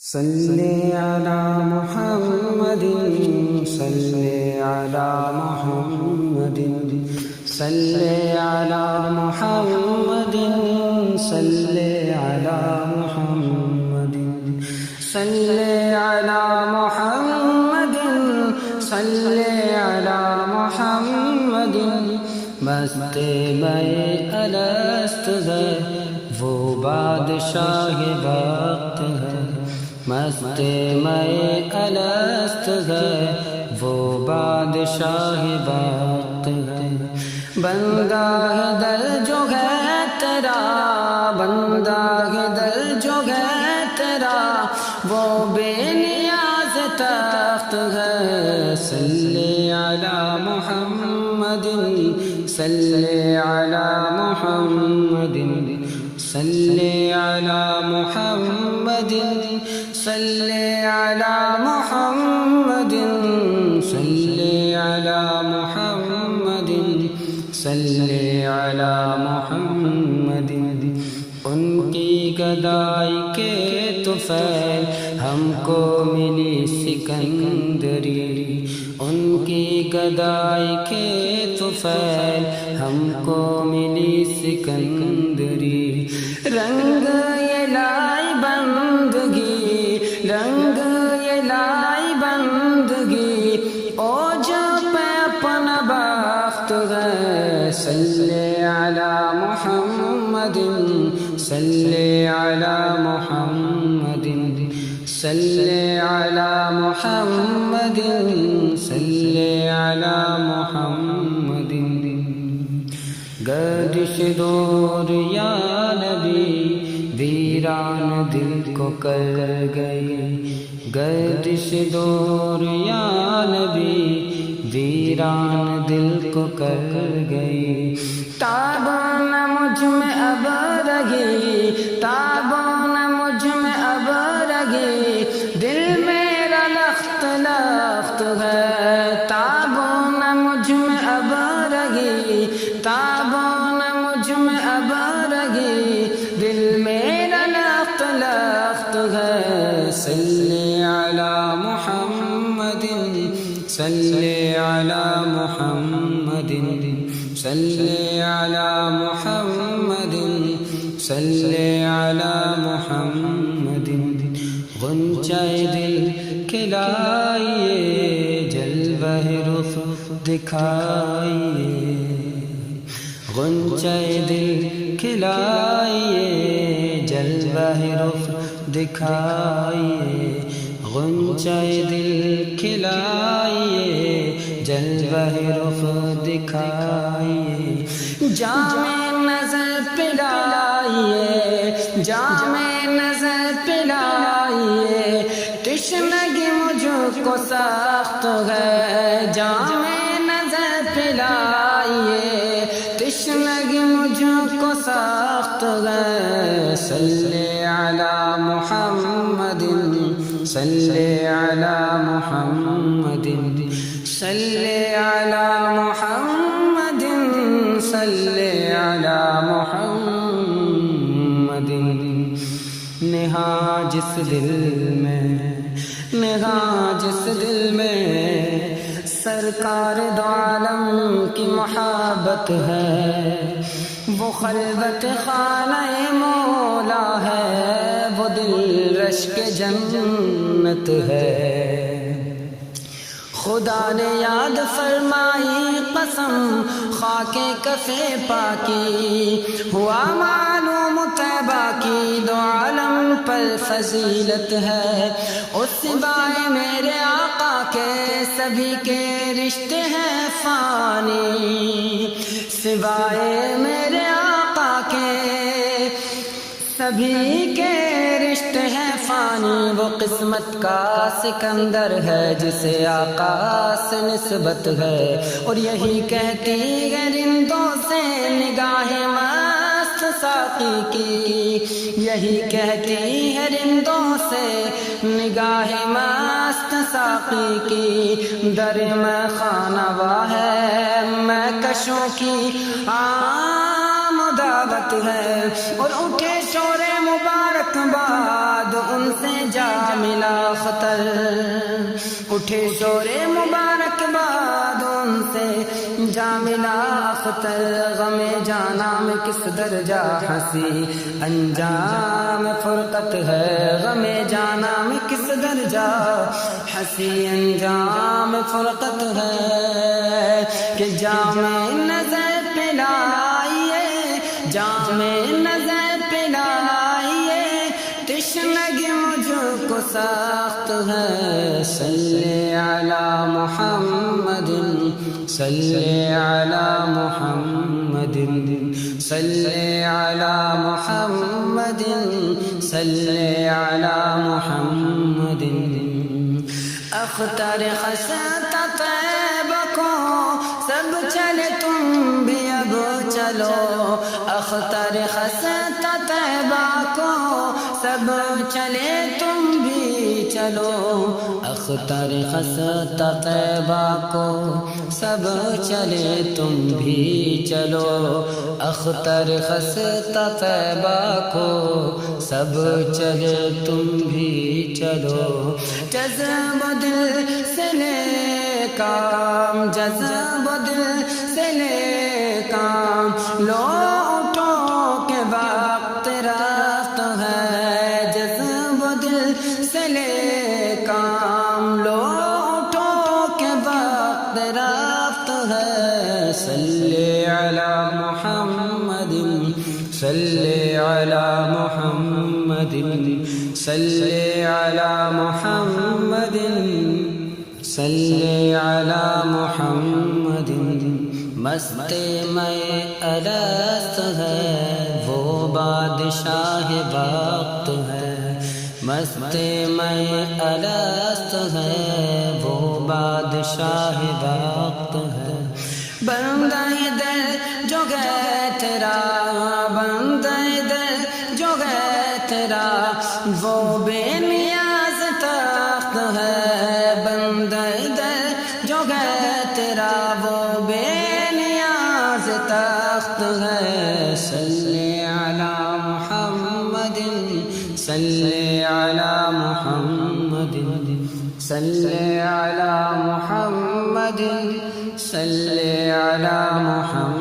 صلی علی محمد صلی علی محمد صلی علی محمد صلی علی محمد صلی علی محمد صلی علی محمد مست میں الست ہے وہ بادشاہ وقت ہے، مست میں الست ہے وہ بادشاہ وقت ہے، بندہ ہے دل جو ہے تیرا، بندہ ہے دل جو ہے تیرا وہ بے نیاز تخت ہے، صلی علی محمد صلی علی محمد صلی علی محمد صلی علی محمد صلی علی محمد صلی علی محمد، ان کی گدائی کے طفیل ہم کو ملی سکندری، ان کی گدائی کے طفیل ہم کو ملی سکندری، رنگ یہ لائی بندگی، رنگ یہ لائی بندگی اوج پہ اپنا بخت ہے، صلی علی محمد صلی علی محمد صلی علی محمد صلی علی محمد، گردش دور یا نبی ویران دل کو کر گئی، گردش دور یا نبی ویران دل کو کر گئی، تاب نہ مجھ میں اب رہی، تاب نہ مجھ میں اب رہی، دل میرا لخت لخت ہے، تاب نہ مجھ میں اب رہی، تاب نہ مجھ میں اب رہی، دل میرا لخت لخت ہے، صلی علی محمد صلی علی محمد صلی علی محمد صلی علی محمد، غنچہ دل کھلائیے جلوہ رخ دکھائیے، غنچہ دل کھلائیے جلوہ رخ دکھائیے، غنچہ دل کھلائیے جلوہ رخ دکھائیے، جام نظر پلائیے، جام نظر پلائیے، تشنگی مجھ کو سخت ہے، جام نظر پلائیے، تشنگی مجھ کو سخت ہے، صلی علی محمد صلی علی محمد صلی علی محمد صلی علی محمد، نہاں جس دل میں، نہاں جس دل میں سرکار دو عالم کی محبت ہے، وہ خلوت خانہ مولا ہے، وہ دل رشک جنت ہے، خدا نے یاد فرمائی قسم خاک کفِ پاکی، ہوا معلوم طیبہ کی دو عالم پر فضیلت ہے، اس سوائے میرے آقا کے سبھی کے رشتے ہیں فانی، سوائے میرے آقا کے سبھی کے رشتے ہیں فانی، وہ قسمت کا سکندر ہے جسے آقا سے نسبت ہے، اور یہی کہتی ہے رندوں سے نگاہ مست ساقی کی، یہی کہتی ہے رندوں سے نگاہ مست ساقی کی، در میں خانہ واہ ہے میں کشوں کی عام دعوت ہے، اور اٹھے شور مبارک باد ان سے جا ملا خطر، اٹھے شور مبارک باد ان سے جا ملا اختر، غم جانا میں کس درجہ ہنسی انجام فرقت ہے، غم جانا میں کس درجہ ہنسی انجام فرقت ہے، کہ جام نظر پلائیے جام نظر پلائیے تشنگی مجھ کو سخت ہے، صلی علی محمد صلی علی محمد صلی علی محمد صلی علی محمد، اختر خستا طیبہ کو سب چلے تم بھی اب چلو، اختر خستا طیبہ کو سب چلے تم بھی چلو، اختر خستا طیبہ کو سب چلے تم بھی چلو، اختر خستا طیبہ کو سب چلے تم بھی چلو، جذب دل سے لے کام جذب دل سے لے کام لو اٹھو کے وقت رفت ہے، جذب دل سے لے کام لو اٹھو کے وقت رفت ہے، صلی علی محمد صلی علی محمد صلی علی محمد صلی علی محمد، مست میں الست ہے وہ بادشاہ وقت ہے، مست میں الست ہے وہ بادشاہ وقت ہے، بندہ دل جو گئے تیرا بندہ دل جو گئے تیرا وہ بے نیاز تخت ہے، بندہ دل جو گئے تیرا وہ بے نیاز تخت ہے، صلی علی محمد صلی علی محمد صلی علی محمد صلی علی محمد